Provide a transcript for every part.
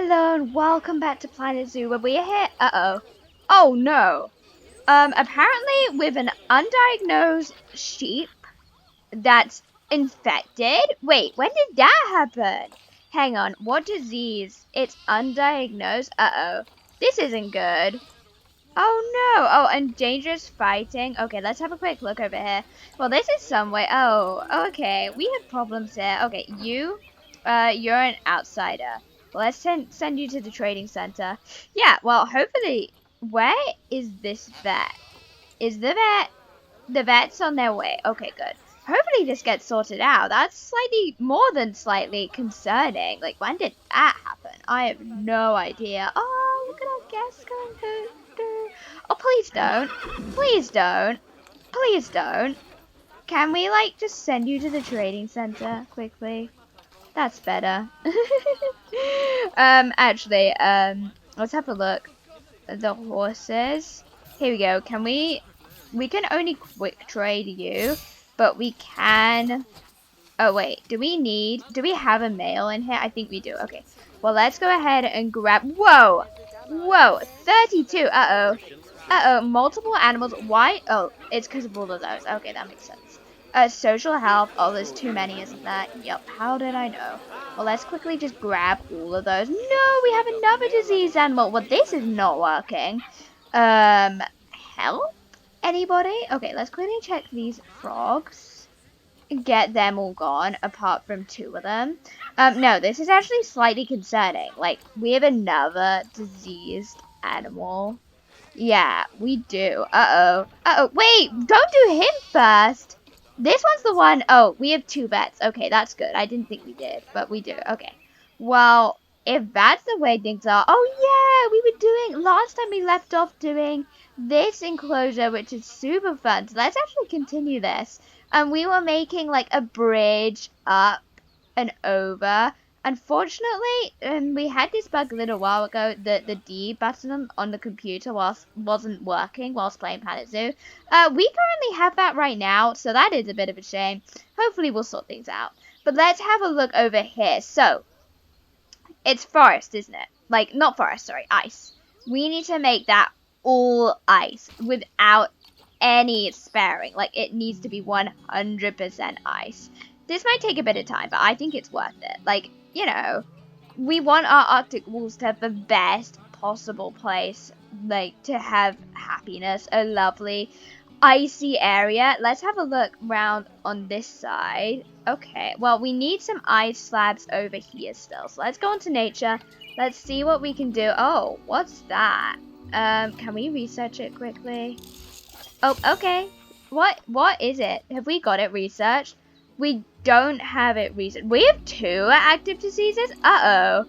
Hello and welcome back to Planet Zoo where we are here. Oh no. Apparently with an undiagnosed sheep that's infected. Wait, when did that happen? Hang on, what disease? It's undiagnosed. This isn't good. Oh no. Oh, and dangerous fighting. Okay, let's have a quick look over here. Well, this is some way. Oh, okay. We have problems here. Okay, you're an outsider. Well, let's send you to the trading center. Yeah, well, hopefully, where is this vet? Is the vet's on their way? Okay, good. Hopefully this gets sorted out. That's slightly, more than slightly concerning. Like, when did that happen? I have no idea. Oh, look at our guests going through. Oh, please don't. Please don't. Please don't. Can we, like, just send you to the trading center quickly? That's better. Let's have a look. The horses. Here we go. We can only quick trade you, but we can. Oh wait, do we have a male in here? I think we do. Okay. Well, let's go ahead and grab. Whoa. 32. Multiple animals. Why? Oh, it's because of all of those. Okay, that makes sense. Social health. Oh, there's too many, isn't that? Yep. How did I know? Well, let's quickly just grab all of those. No, we have another disease animal. Well, this is not working. Help? Anybody? Okay, let's quickly check these frogs. Get them all gone, apart from 2 of them. No, this is actually slightly concerning. Like, we have another diseased animal. Yeah, we do. Wait, don't do him first. This one's the one. Oh, we have 2 vets. Okay, that's good. I didn't think we did, but we do. Okay. Well, if that's the way things are. Oh, yeah, we were doing. Last time we left off doing this enclosure, which is super fun. So let's actually continue this. And we were making like a bridge up and over. Unfortunately, we had this bug a little while ago. The D button on the computer wasn't working whilst playing Planet Zoo. We currently have that right now, so that is a bit of a shame. Hopefully we'll sort things out. But let's have a look over here. So, it's forest, isn't it? Like, not forest, sorry, ice. We need to make that all ice without any sparing. Like, it needs to be 100% ice. This might take a bit of time, but I think it's worth it. Like, you know, we want our Arctic wolves to have the best possible place, like, to have happiness, a lovely icy area. Let's have a look round on this side. Okay, well, we need some ice slabs over here still. So let's go into nature. Let's see what we can do. Oh, what's that? Can we research it quickly? Oh, okay. What is it? Have we got it researched? We don't have it researched. We have 2 active diseases? Uh-oh.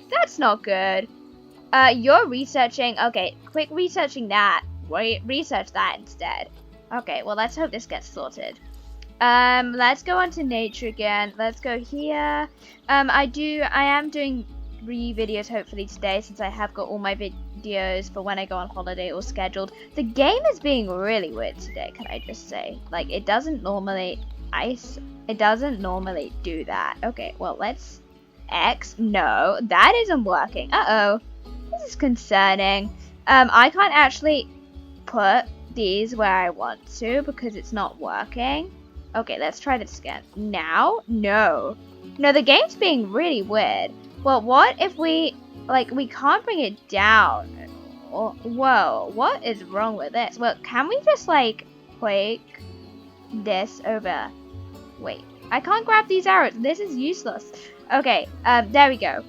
That's not good. You're researching. Okay, quick researching that. Wait, research that instead. Okay, well, let's hope this gets sorted. Let's go on to nature again. Let's go here. I am doing 3 videos hopefully today, since I have got all my videos for when I go on holiday all scheduled. The game is being really weird today, can I just say? Like, it doesn't normally do that. Okay, well, let's X. No, that isn't working. This is concerning. I can't actually put these where I want to because it's not working. Okay, let's try this again. Now? No, the game's being really weird. Well, what if we can't bring it down? Whoa, what is wrong with this? Well, can we just, like, click this over? Wait, I can't grab these arrows. This is useless. Okay, there we go.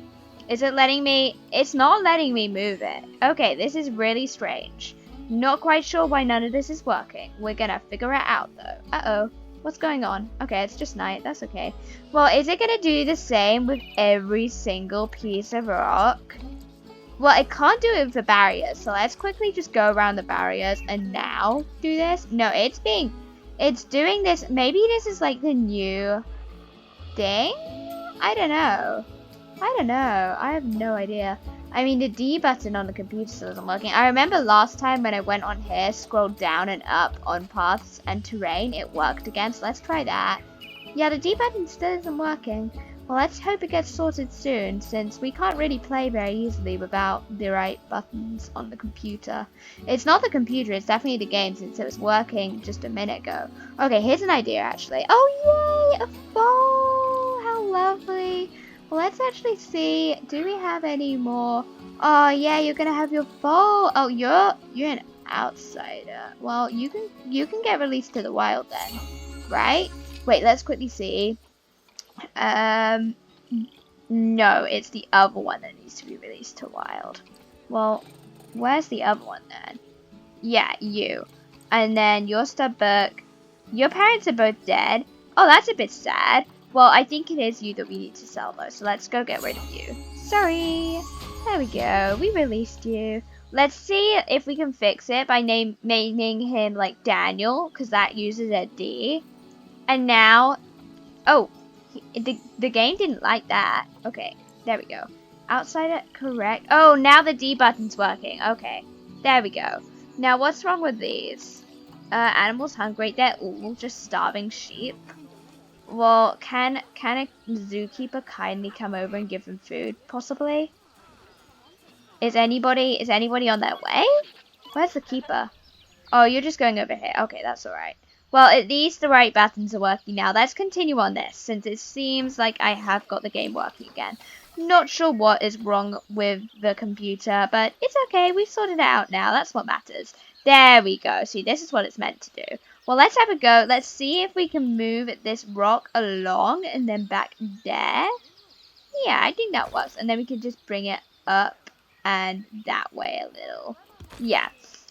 Is it letting me? It's not letting me move it. Okay, this is really strange. Not quite sure why none of this is working. We're gonna figure it out, though. What's going on? Okay, it's just night. That's okay. Well, is it going to do the same with every single piece of rock? Well, it can't do it with the barriers. So let's quickly just go around the barriers and now do this. No, it's doing this. Maybe this is like the new thing? I don't know. I have no idea. I mean, the D button on the computer still isn't working. I remember last time when I went on here, scrolled down and up on paths and terrain, it worked again. So let's try that. Yeah, the D button still isn't working. Well, let's hope it gets sorted soon, since we can't really play very easily without the right buttons on the computer. It's not the computer, it's definitely the game, since it was working just a minute ago. Okay, here's an idea, actually. Oh, yay! A fall! How lovely! Well, let's actually see. Do we have any more? Oh, yeah, you're gonna have your fall. Oh, you're an outsider. Well, you can get released to the wild then, right? Wait, let's quickly see. Um, no, it's the other one that needs to be released to wild. Well, where's the other one then? Yeah, you. And then your stubbork. Your parents are both dead. Oh, that's a bit sad. Well, I think it is you that we need to sell though, so let's go get rid of you. Sorry. There we go. We released you. Let's see if we can fix it by naming him like Daniel, because that uses a D. And now, oh, the game didn't like that. Okay, there we go. Outsider, correct. Oh, now the D button's working. Okay, there we go. Now, what's wrong with these? Animals hungry. They're all just starving sheep. Well, can a zookeeper kindly come over and give them food? Possibly. Is anybody on their way? Where's the keeper? Oh, you're just going over here. Okay, that's alright. Well, at least the right buttons are working now. Let's continue on this, since it seems like I have got the game working again. Not sure what is wrong with the computer, but it's okay. We've sorted it out now. That's what matters. There we go. See, this is what it's meant to do. Well, let's have a go. Let's see if we can move this rock along and then back there. Yeah, I think that works. And then we can just bring it up and that way a little. Yeah.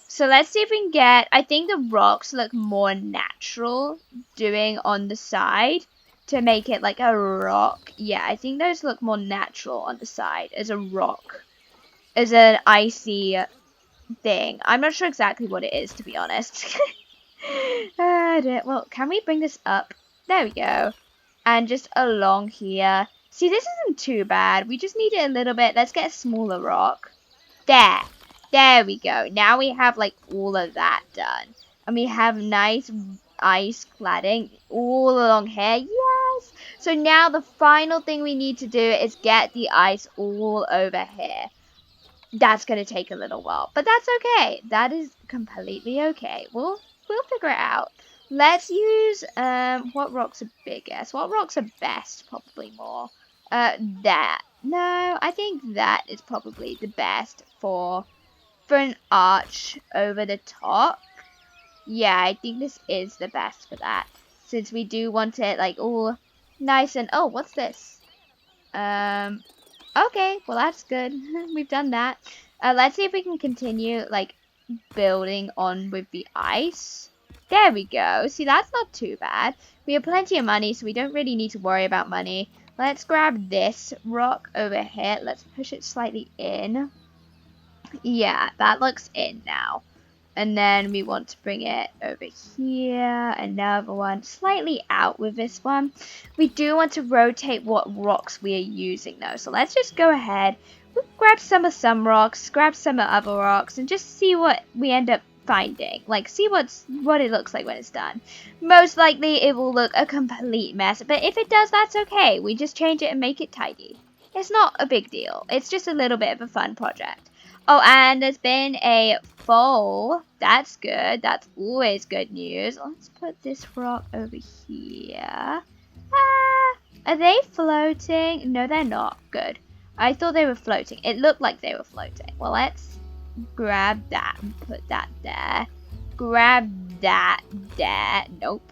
So let's see if we can get, I think the rocks look more natural doing on the side to make it like a rock. Yeah, I think those look more natural on the side as a rock, as an icy thing. I'm not sure exactly what it is, to be honest. Well, can we bring this up? There we go. And just along here. See, this isn't too bad. We just need it a little bit. Let's get a smaller rock. There. There we go. Now we have like all of that done. And we have nice ice cladding all along here. Yes! So now the final thing we need to do is get the ice all over here. That's going to take a little while. But that's okay. That is completely okay. We'll figure it out. Let's use, what rocks are biggest? What rocks are best? Probably more. That. No, I think that is probably the best for an arch over the top. Yeah, I think this is the best for that. Since we do want it like all nice and, oh, what's this? Okay, well that's good. We've done that. Let's see if we can continue like building on with the ice. There we go. See, that's not too bad. We have plenty of money, so we don't really need to worry about money. Let's grab this rock over here. Let's push it slightly in. Yeah, that looks in now. And then we want to bring it over here. Another one slightly out with this one. We do want to rotate what rocks we are using though. So let's just go ahead. We'll grab some rocks, grab some other rocks, and just see what we end up finding. Like, see what it looks like when it's done. Most likely it will look a complete mess. But if it does, that's okay. We just change it and make it tidy. It's not a big deal. It's just a little bit of a fun project. Oh, and there's been a fall. That's good. That's always good news. Let's put this rock over here. Are they floating? No, they're not. Good. I thought they were floating. It looked like they were floating. Well, let's grab that and put that there. Grab that there. Nope.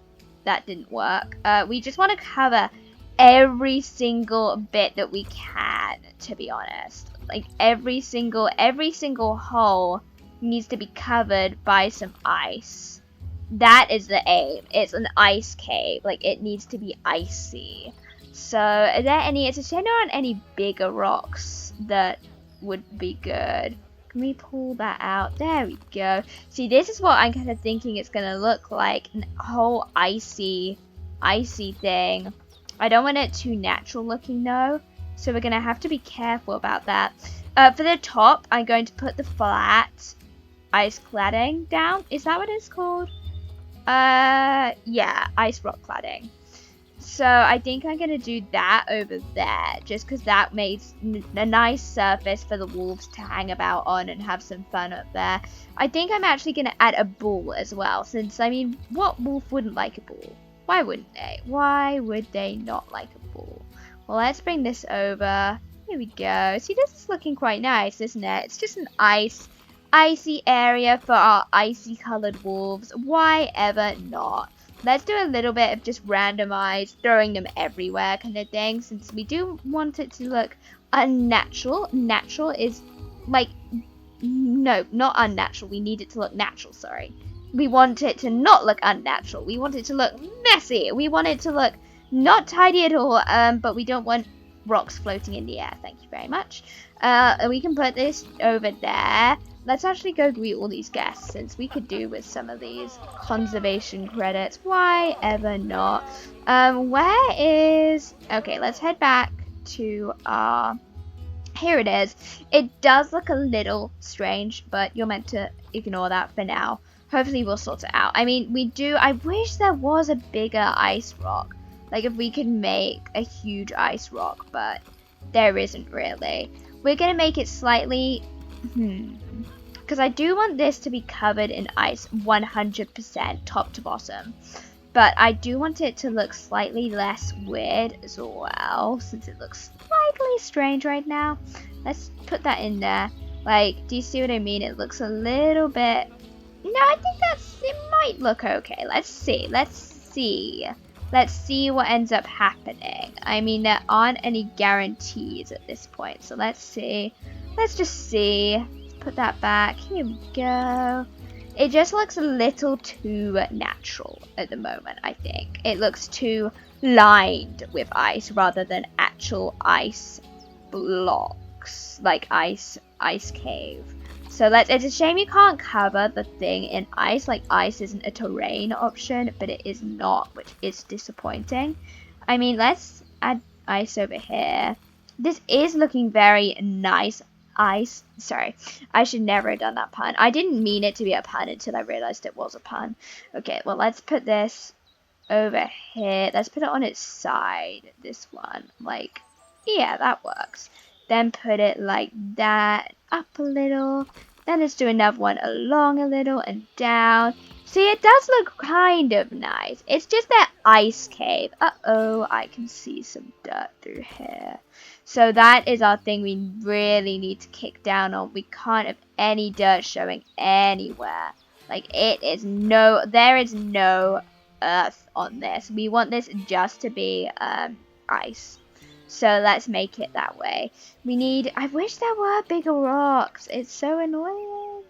That didn't work. We just want to cover every single bit that we can, to be honest. Like every single hole needs to be covered by some ice. That is the aim. It's an ice cave. Like it needs to be icy. So are there any, it's a shame there aren't any bigger rocks that would be good. Can we pull that out? There we go. See, this is what I'm kind of thinking it's going to look like. A whole icy thing. I don't want it too natural looking though. So we're going to have to be careful about that. For the top, I'm going to put the flat ice cladding down. Is that what it's called? Yeah, ice rock cladding. So I think I'm going to do that over there, just because that makes a nice surface for the wolves to hang about on and have some fun up there. I think I'm actually going to add a ball as well, since, I mean, what wolf wouldn't like a ball? Why wouldn't they? Why would they not like a ball? Well, let's bring this over. Here we go. See, this is looking quite nice, isn't it? It's just an icy area for our icy colored wolves. Why ever not? Let's do a little bit of just randomized, throwing them everywhere kind of thing, since we do want it to look unnatural. Natural is like, no, not unnatural. We need it to look natural, sorry. We want it to not look unnatural. We want it to look messy. We want it to look not tidy at all, but we don't want rocks floating in the air. Thank you very much. We can put this over there. Let's actually go greet all these guests, since we could do with some of these conservation credits. Why ever not? Where is... Okay, let's head back to our... Here it is. It does look a little strange, but you're meant to ignore that for now. Hopefully we'll sort it out. I mean, I wish there was a bigger ice rock. Like, if we could make a huge ice rock, but there isn't really. We're going to make it slightly... Because I do want this to be covered in ice 100% top to bottom. But I do want it to look slightly less weird as well, since it looks slightly strange right now. Let's put that in there. Like, do you see what I mean? It looks a little bit... No, I think it might look okay. Let's see. Let's see what ends up happening. I mean, there aren't any guarantees at this point. So let's see. Let's just see. Put that back. Here we go. It just looks a little too natural at the moment, I think. It looks too lined with ice rather than actual ice blocks. Like ice cave. So it's a shame you can't cover the thing in ice. Like, ice isn't a terrain option, but it is not, which is disappointing. I mean, let's add ice over here. This is looking very nice. Sorry, I should never have done that pun. I didn't mean it to be a pun until I realized it was a pun. Okay, well, let's put this over here. Let's put it on its side, this one. Like, yeah, that works. Then put it like that, up a little. Then let's do another one along a little and down. See, it does look kind of nice. It's just that ice cave. Uh-oh, I can see some dirt through here. So that is our thing we really need to kick down on. We can't have any dirt showing anywhere. Like, there is no earth on this. We want this just to be ice. So let's make it that way. I wish there were bigger rocks. It's so annoying.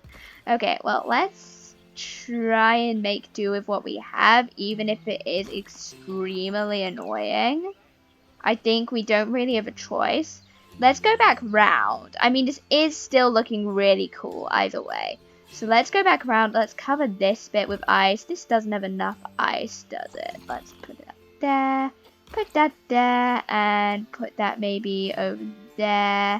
Okay, well, let's try and make do with what we have, even if it is extremely annoying. I think we don't really have a choice. Let's go back round. I mean, this is still looking really cool either way. So let's go back around. Let's cover this bit with ice. This doesn't have enough ice, does it? Let's put it up there. Put that there, and put that maybe over there.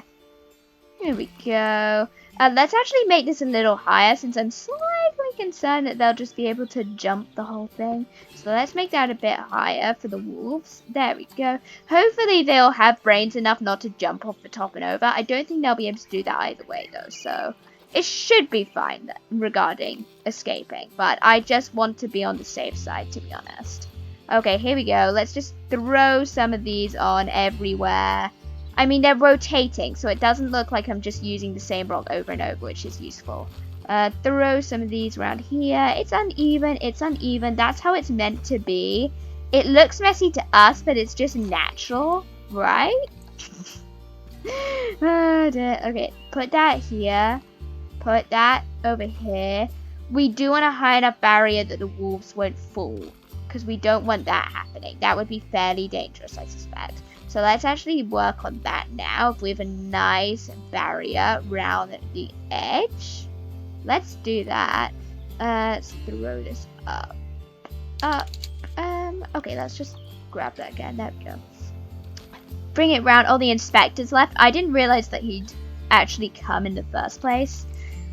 Here we go. Let's actually make this a little higher, since I'm slightly concerned that they'll just be able to jump the whole thing. So let's make that a bit higher for the wolves. There we go. Hopefully they'll have brains enough not to jump off the top and over. I don't think they'll be able to do that either way, though. So it should be fine regarding escaping. But I just want to be on the safe side, to be honest. Okay, here we go. Let's just throw some of these on everywhere. I mean, they're rotating, so it doesn't look like I'm just using the same rock over and over, which is useful. Throw some of these around here. It's uneven. It's uneven. That's how it's meant to be. It looks messy to us, but it's just natural, right? Oh, dear. Okay, put that here. Put that over here. We do want a high enough barrier that the wolves won't fall, because we don't want that happening. That would be fairly dangerous, I suspect. So let's actually work on that now with a nice barrier around the edge. Let's do that. Let's throw this up. Okay, let's just grab that again. There we go. Bring it round. Oh, the inspector's left. I didn't realize that he'd actually come in the first place.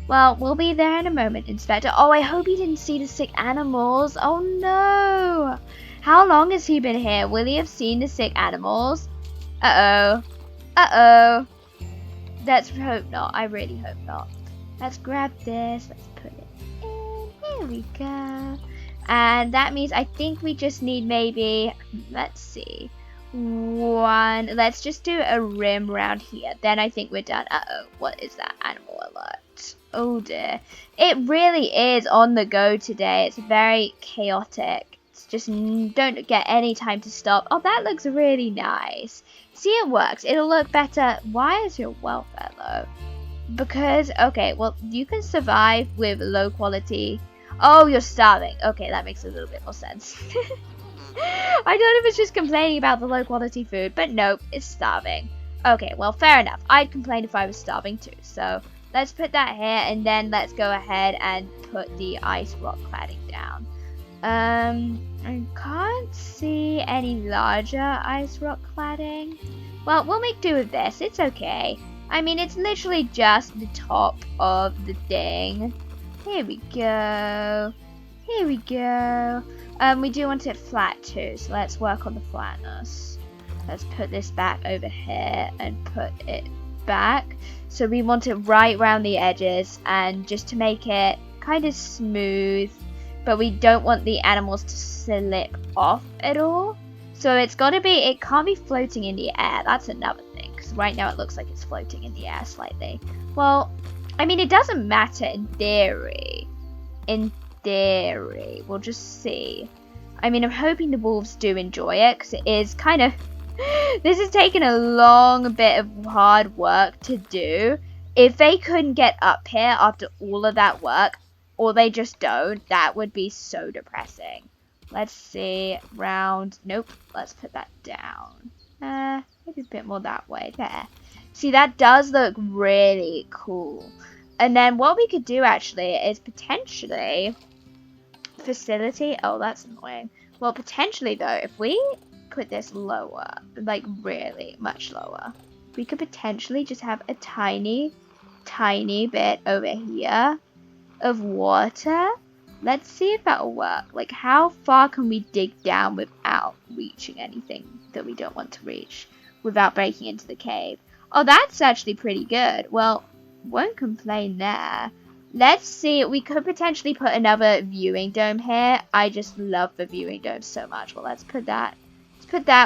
Well, we'll be there in a moment, Inspector. Oh, I hope you didn't see the sick animals. Oh, no. How long has he been here? Will he have seen the sick animals? Uh-oh. Uh-oh. Let's hope not. I really hope not. Let's grab this. Let's put it in. Here we go. And that means I think we just need maybe, let's see, one. Let's just do a rim around here. Then I think we're done. Uh-oh. What is that? Animal alert. Oh dear. It really is on the go today. It's very chaotic. It's just don't get any time to stop. Oh, that looks really nice. See, it works. It'll look better. Why is your welfare low? Because, okay, well, you can survive with low quality. Oh, you're starving. Okay, that makes a little bit more sense. I thought it was just complaining about the low quality food, but nope, it's starving. Okay, well, fair enough. I'd complain if I was starving too. So let's put that here, and then let's go ahead and put the ice rock cladding down. I can't see any larger ice rock cladding. Well, we'll make do with this. It's okay. I mean, it's literally just the top of the thing. Here we go. Here we go. We do want it flat too, so let's work on the flatness. Let's put this back over here and put it back. So we want it right around the edges, and just to make it kind of smooth, but we don't want the animals to slip off at all. So it's gotta be, it can't be floating in the air. That's another thing, because right now it looks like it's floating in the air slightly. Well, I mean, it doesn't matter in theory. In theory, we'll just see. I mean, I'm hoping the wolves do enjoy it, because it is kind of this has taken a long bit of hard work to do. If they couldn't get up here after all of that work, or they just don't, that would be so depressing. Let's see, round, nope, let's put that down. Maybe a bit more that way, there. See, that does look really cool. And then what we could do actually is potentially facility. Oh, that's annoying. Well, potentially though, if we put this lower, like really much lower, we could potentially just have a tiny bit over here of water. Let's see if that'll work. Like, how far can we dig down without reaching anything that we don't want to reach, without breaking into the cave? Oh, that's actually pretty good. Well, won't complain there. Let's see, we could potentially put another viewing dome here. I just love the viewing dome so much. Well, let's put that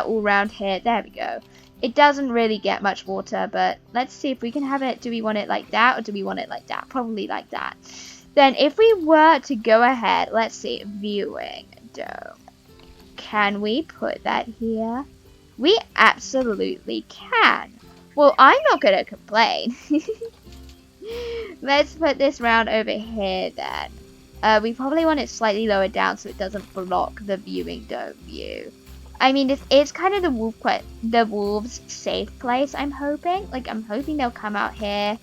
all around here. There we go. It doesn't really get much water, but let's see if we can have it. Do we want it like that, or do we want it like that? Probably like that. Then if we were to go ahead, let's see, viewing dome. Can we put that here? We absolutely can. Well, I'm not going to complain. Let's put this round over here then. We probably want it slightly lower down so it doesn't block the viewing dome view. I mean, it's kind of the wolves' safe place, I'm hoping. Like, I'm hoping they'll come out here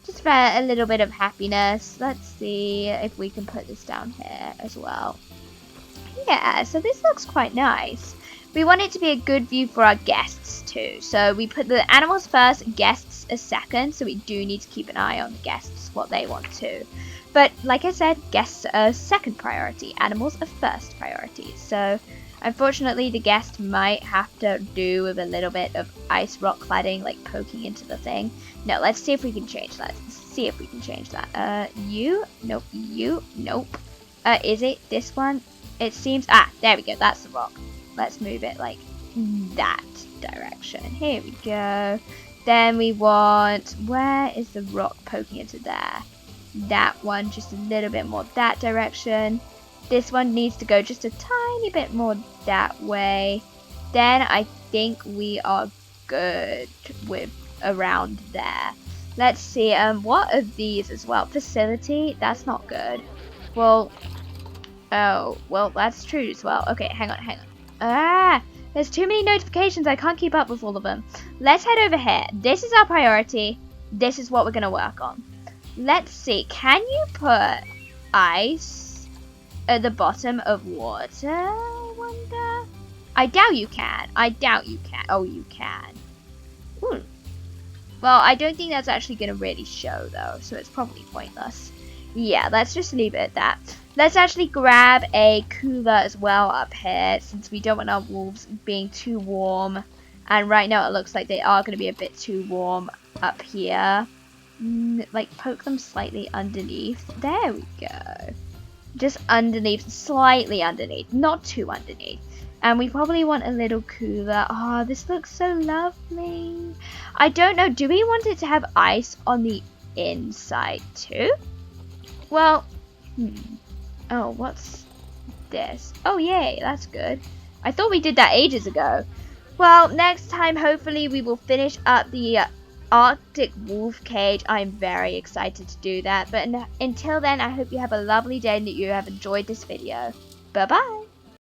just for a little bit of happiness. Let's see if we can put this down here as well. Yeah, so this looks quite nice. We want it to be a good view for our guests too. So we put the animals first, guests a second. So we do need to keep an eye on the guests, what they want to. But like I said, guests are second priority, animals are first priority. So unfortunately, the guest might have to do with a little bit of ice rock cladding, like poking into the thing. No, let's see if we can change that. See if we can change that. You, nope, you, nope. Is it this one? It seems, there we go, that's the rock. Let's move it like that direction. Here we go. Then we want, where is the rock poking into there? That one, just a little bit more that direction. This one needs to go just a tiny bit more that way. Then I think we are good with around there. Let's see, what are these as well? Facility, that's not good. Well, oh, well, that's true as well. Okay, hang on. There's too many notifications. I can't keep up with all of them. Let's head over here. This is our priority. This is what we're going to work on. Let's see. Can you put ice at the bottom of water, I wonder? I doubt you can. I doubt you can. Oh, you can. Ooh. Well, I don't think that's actually going to really show, though, so it's probably pointless. Yeah, let's just leave it at that. Let's actually grab a cooler as well up here, since we don't want our wolves being too warm. And right now it looks like they are going to be a bit too warm up here. Like, poke them slightly underneath. There we go. Just underneath, slightly underneath, not too underneath. And we probably want a little cooler. Oh, this looks so lovely. I don't know, do we want it to have ice on the inside too? Well, oh, what's this? Oh, yay, that's good. I thought we did that ages ago. Well, next time, hopefully, we will finish up the Arctic wolf cage. I'm very excited to do that. But until then, I hope you have a lovely day and that you have enjoyed this video. Bye-bye.